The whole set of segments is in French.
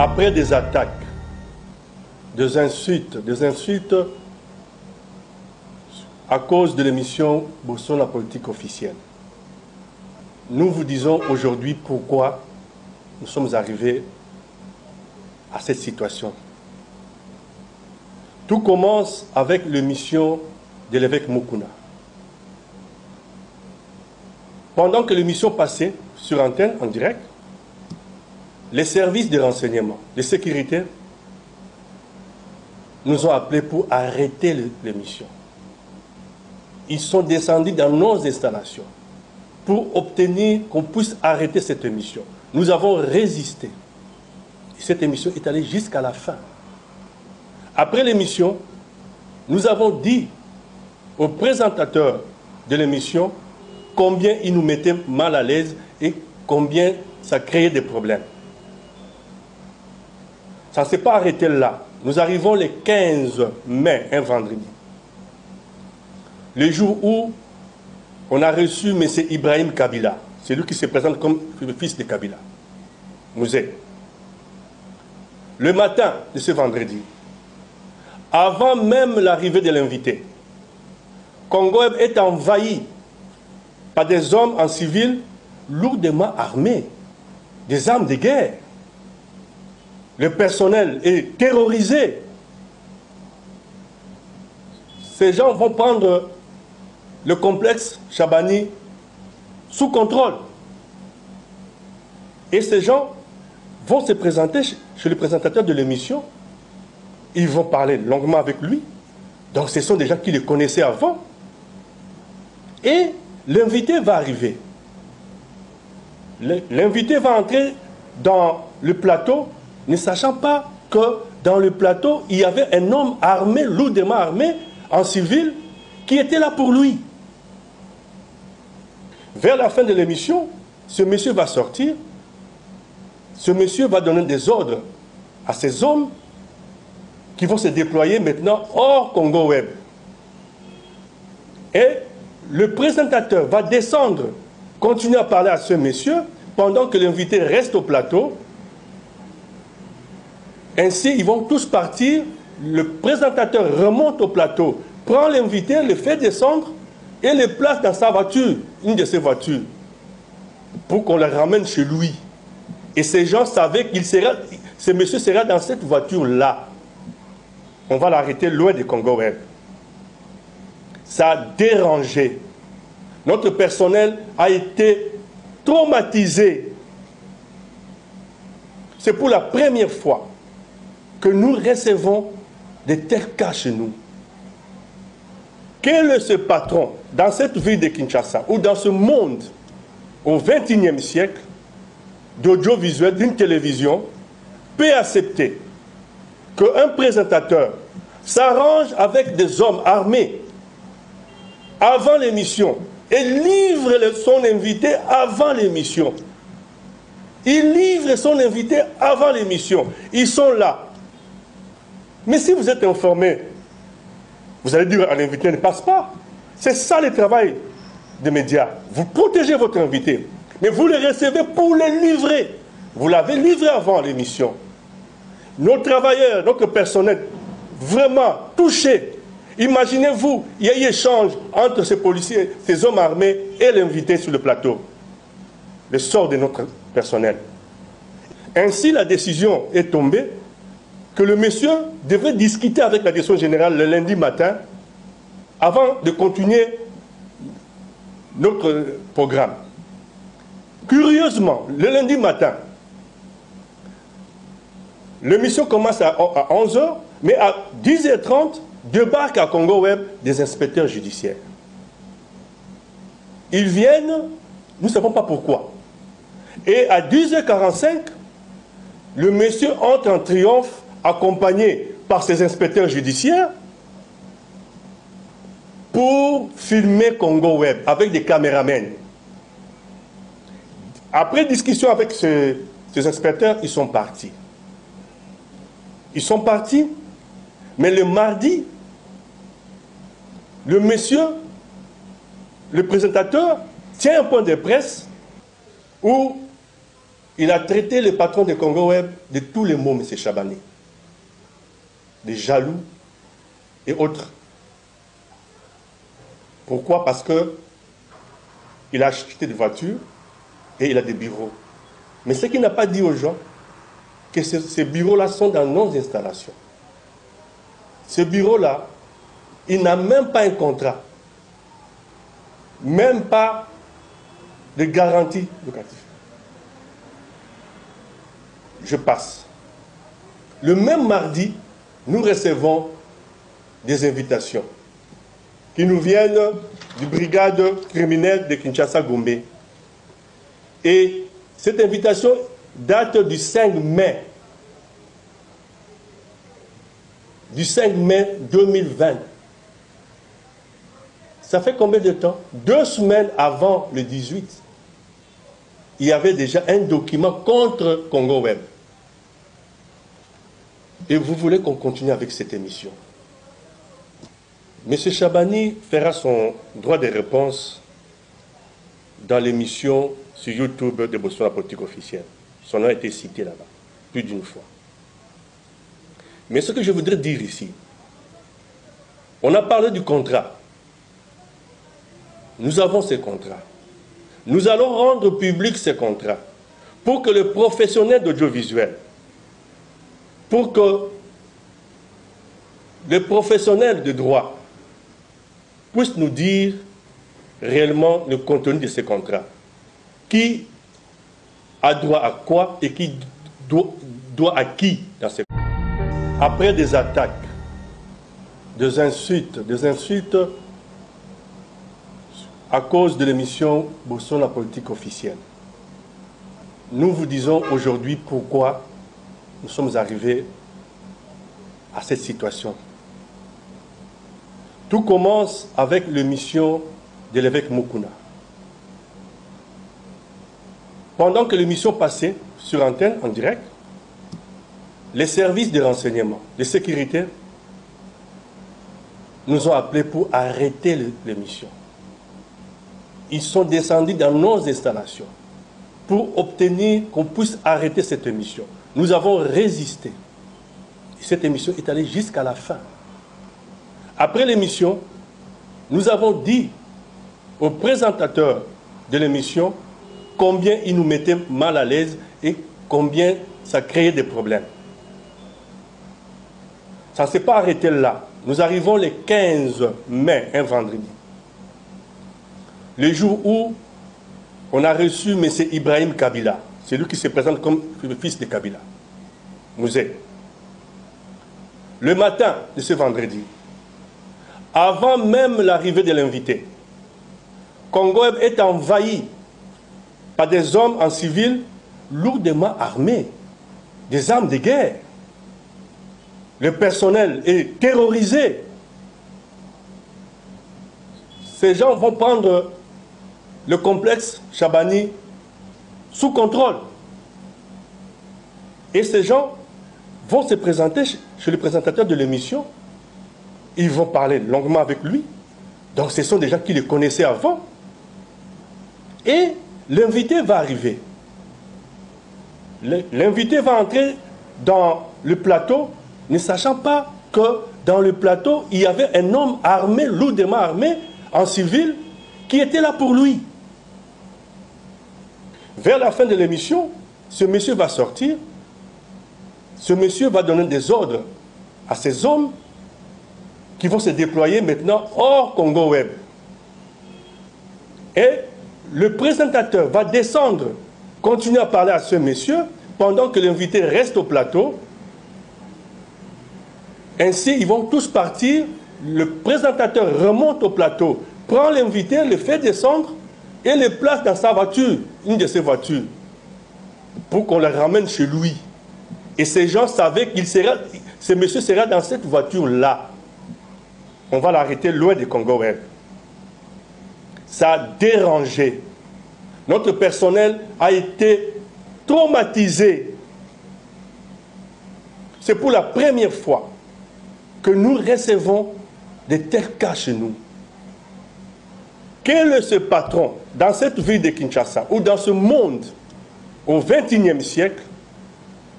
après des attaques, des insultes à cause de l'émission Boson la politique officielle, nous vous disons aujourd'hui pourquoi nous sommes arrivés à cette situation. Tout commence avec l'émission de l'évêque Mukuna. Pendant que l'émission passait sur antenne, en direct, les services de renseignement, de sécurité, nous ont appelés pour arrêter l'émission. Ils sont descendus dans nos installations pour obtenir qu'on puisse arrêter cette émission. Nous avons résisté. Et cette émission est allée jusqu'à la fin. Après l'émission, nous avons dit au présentateur de l'émission combien il nous mettait mal à l'aise et combien ça créait des problèmes. Ça ne s'est pas arrêté là. Nous arrivons le 15 mai, un vendredi. Le jour où on a reçu M. Ibrahim Kabila, c'est lui qui se présente comme le fils de Kabila. Mouzé. Le matin de ce vendredi, avant même l'arrivée de l'invité, Congo est envahi par des hommes en civil lourdement armés, des armes de guerre. Le personnel est terrorisé. Ces gens vont prendre le complexe Chabani sous contrôle. Et ces gens vont se présenter chez le présentateur de l'émission. Ils vont parler longuement avec lui. Donc ce sont des gens qui le connaissaient avant. Et l'invité va arriver. L'invité va entrer dans le plateau, ne sachant pas que dans le plateau, il y avait un homme armé, lourdement armé, en civil, qui était là pour lui. Vers la fin de l'émission, ce monsieur va sortir. Ce monsieur va donner des ordres à ces hommes qui vont se déployer maintenant hors Congo Web. Et le présentateur va descendre, continuer à parler à ce monsieur, pendant que l'invité reste au plateau. Ainsi, ils vont tous partir. Le présentateur remonte au plateau, prend l'invité, le fait descendre et le place dans sa voiture, une de ses voitures, pour qu'on le ramène chez lui. Et ces gens savaient qu'il sera, ce monsieur sera dans cette voiture-là. On va l'arrêter loin du Congo Web. Ça a dérangé. Notre personnel a été traumatisé. C'est pour la première fois que nous recevons de tels cas chez nous. Quel est ce patron dans cette ville de Kinshasa ou dans ce monde au XXIe siècle d'audiovisuel, d'une télévision, peut accepter qu'un présentateur s'arrange avec des hommes armés avant l'émission et livre son invité avant l'émission? Il livre son invité avant l'émission. Ils sont là. Mais si vous êtes informé, vous allez dire à l'invité ne passe pas. C'est ça le travail des médias. Vous protégez votre invité, mais vous le recevez pour le livrer. Vous l'avez livré avant l'émission. Nos travailleurs, notre personnel, vraiment touchés. Imaginez-vous, il y a eu échange entre ces policiers, ces hommes armés et l'invité sur le plateau. Le sort de notre personnel. Ainsi, la décision est tombée que le monsieur devrait discuter avec la direction générale le lundi matin avant de continuer notre programme. Curieusement, le lundi matin, l'émission commence à 11h, mais à 10h30, débarquent à Congo Web des inspecteurs judiciaires. Ils viennent, nous ne savons pas pourquoi. Et à 10h45, le monsieur entre en triomphe, accompagné par ses inspecteurs judiciaires, pour filmer Congo Web avec des caméramens. Après discussion avec ces inspecteurs, ils sont partis. Ils sont partis, mais le mardi, le monsieur, le présentateur, tient un point de presse où Il a traité le patron de Congo Web de tous les mots, M. Chabani. Des jaloux et autres. Pourquoi? Parce que il a acheté des voitures et il a des bureaux. Mais ce qu'il n'a pas dit aux gens, que ces bureaux-là sont dans nos installations. Ce bureau-là, il n'a même pas un contrat. Même pas de garantie locative. Je passe. Le même mardi, nous recevons des invitations qui nous viennent du brigade criminelle de Kinshasa-Gombe. Et cette invitation date du 5 mai. Du 5 mai 2020. Ça fait combien de temps? 2 semaines avant le 18. Il y avait déjà un document contre Congo Web. Et vous voulez qu'on continue avec cette émission? M. Chabani fera son droit de réponse dans l'émission sur YouTube de Botswana Politique Officielle. Son nom a été cité là-bas, plus d'une fois. Mais ce que je voudrais dire ici, on a parlé du contrat. Nous avons ces contrats. Nous allons rendre public ces contrats pour que les professionnels d'audiovisuel, pour que les professionnels de droit puissent nous dire réellement le contenu de ces contrats. Qui a droit à quoi et qui doit à qui dans ces contrats. Après des attaques, des insultes à cause de l'émission Botswana Politique Officielle, nous vous disons aujourd'hui pourquoi nous sommes arrivés à cette situation. Tout commence avec l'émission de l'évêque Mukuna. Pendant que l'émission passait sur antenne, en direct, les services de renseignement, de sécurité, nous ont appelés pour arrêter l'émission. Ils sont descendus dans nos installations pour obtenir qu'on puisse arrêter cette émission. Nous avons résisté. Et cette émission est allée jusqu'à la fin. Après l'émission, nous avons dit au présentateur de l'émission combien il nous mettait mal à l'aise et combien ça créait des problèmes. Ça ne s'est pas arrêté là. Nous arrivons le 15 mai, un vendredi. Le jour où on a reçu M. Ibrahim Kabila, c'est lui qui se présente comme le fils de Kabila, Mouzé. Le matin de ce vendredi, avant même l'arrivée de l'invité, Congo Web est envahi par des hommes en civil lourdement armés, des armes de guerre. Le personnel est terrorisé. Ces gens vont prendre le complexe Chabani sous contrôle. Et ces gens vont se présenter chez le présentateur de l'émission. Ils vont parler longuement avec lui. Donc ce sont des gens qui le connaissaient avant. Et l'invité va arriver. L'invité va entrer dans le plateau, ne sachant pas que dans le plateau, il y avait un homme armé, lourdement armé, en civil, qui était là pour lui. Vers la fin de l'émission, ce monsieur va sortir. Ce monsieur va donner des ordres à ces hommes qui vont se déployer maintenant hors Congo Web. Et le présentateur va descendre, continuer à parler à ce monsieur pendant que l'invité reste au plateau. Ainsi, ils vont tous partir. Le présentateur remonte au plateau, prend l'invité, le fait descendre et le place dans sa voiture, une de ses voitures, pour qu'on le ramène chez lui. Et ces gens savaient qu'il sera, ce monsieur sera dans cette voiture-là. On va l'arrêter loin du Congo Web. Ça a dérangé. Notre personnel a été traumatisé. C'est pour la première fois que nous recevons de tels cas chez nous. Quel est ce patron dans cette ville de Kinshasa ou dans ce monde au XXIe siècle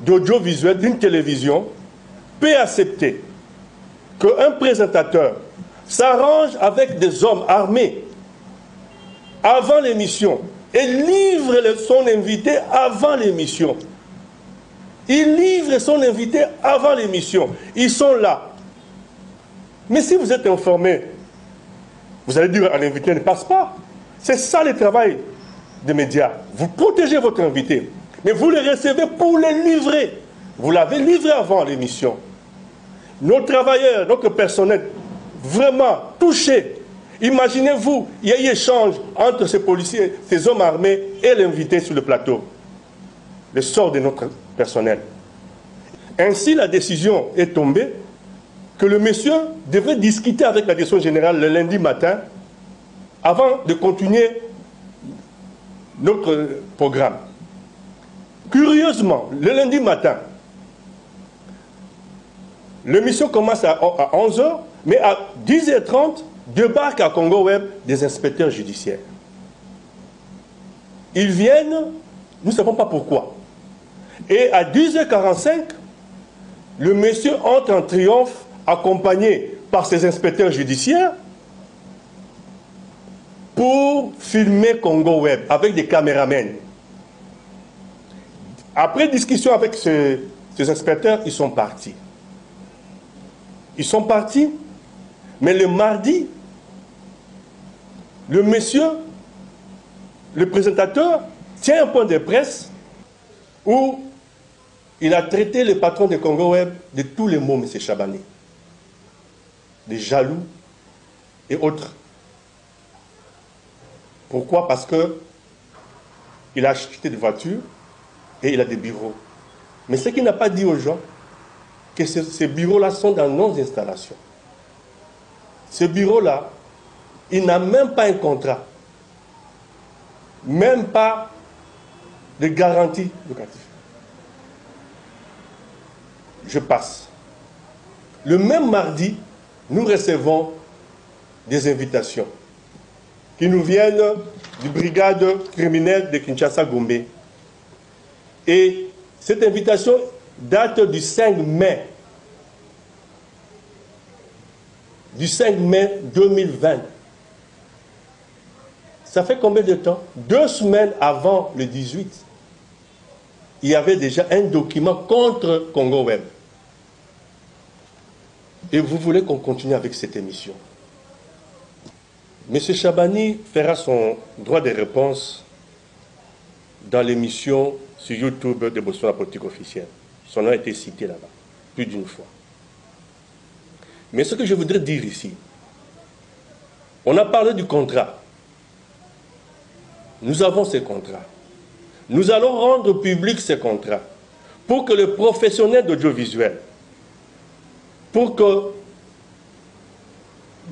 d'audiovisuel, d'une télévision, peut accepter qu'un présentateur s'arrange avec des hommes armés avant l'émission et livre son invité avant l'émission. Il livre son invité avant l'émission. Ils sont là. Mais si vous êtes informé, vous allez dire à l'invité ne passe pas. C'est ça le travail des médias. Vous protégez votre invité, mais vous le recevez pour le livrer. Vous l'avez livré avant l'émission. Nos travailleurs, notre personnel, vraiment touchés. Imaginez-vous, il y a eu échange entre ces policiers, ces hommes armés et l'invité sur le plateau. Le sort de notre personnel. Ainsi, la décision est tombée que le monsieur devait discuter avec la direction générale le lundi matin avant de continuer notre programme. Curieusement, le lundi matin, l'émission commence à 11h, mais à 10h30, débarquent à Congo Web des inspecteurs judiciaires. Ils viennent, nous ne savons pas pourquoi. Et à 10h45, le monsieur entre en triomphe, accompagné par ses inspecteurs judiciaires, pour filmer Congo Web avec des caméramens. Après discussion avec ces inspecteurs, ils sont partis. Ils sont partis, mais le mardi, le monsieur, le présentateur, tient un point de presse où il a traité le patron de Congo Web de tous les mots, M. Chabani. Des jaloux et autres. Pourquoi? Parce qu'il a acheté des voitures et il a des bureaux. Mais ce qu'il n'a pas dit aux gens, que ces bureaux-là sont dans nos installations. Ce bureau-là, il n'a même pas un contrat. Même pas de garantie locative. Je passe. Le même mardi, nous recevons des invitations qui nous viennent du brigade criminelle de Kinshasa-Gombe. Et cette invitation date du 5 mai. Du 5 mai 2020. Ça fait combien de temps? 2 semaines avant le 18. Il y avait déjà un document contre Congo Web. Et vous voulez qu'on continue avec cette émission. M. Chabani fera son droit de réponse dans l'émission sur YouTube de Botswana Politique Officielle. Son nom a été cité là-bas, plus d'une fois. Mais ce que je voudrais dire ici, on a parlé du contrat. Nous avons ces contrats. Nous allons rendre public ces contrats pour que les professionnels d'audiovisuel, pour que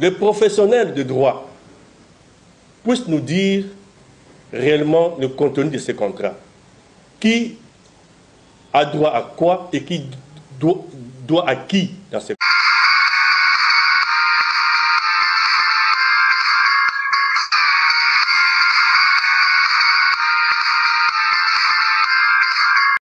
les professionnels de droit puissent nous dire réellement le contenu de ces contrats. Qui a droit à quoi et qui doit à qui dans ces contrats.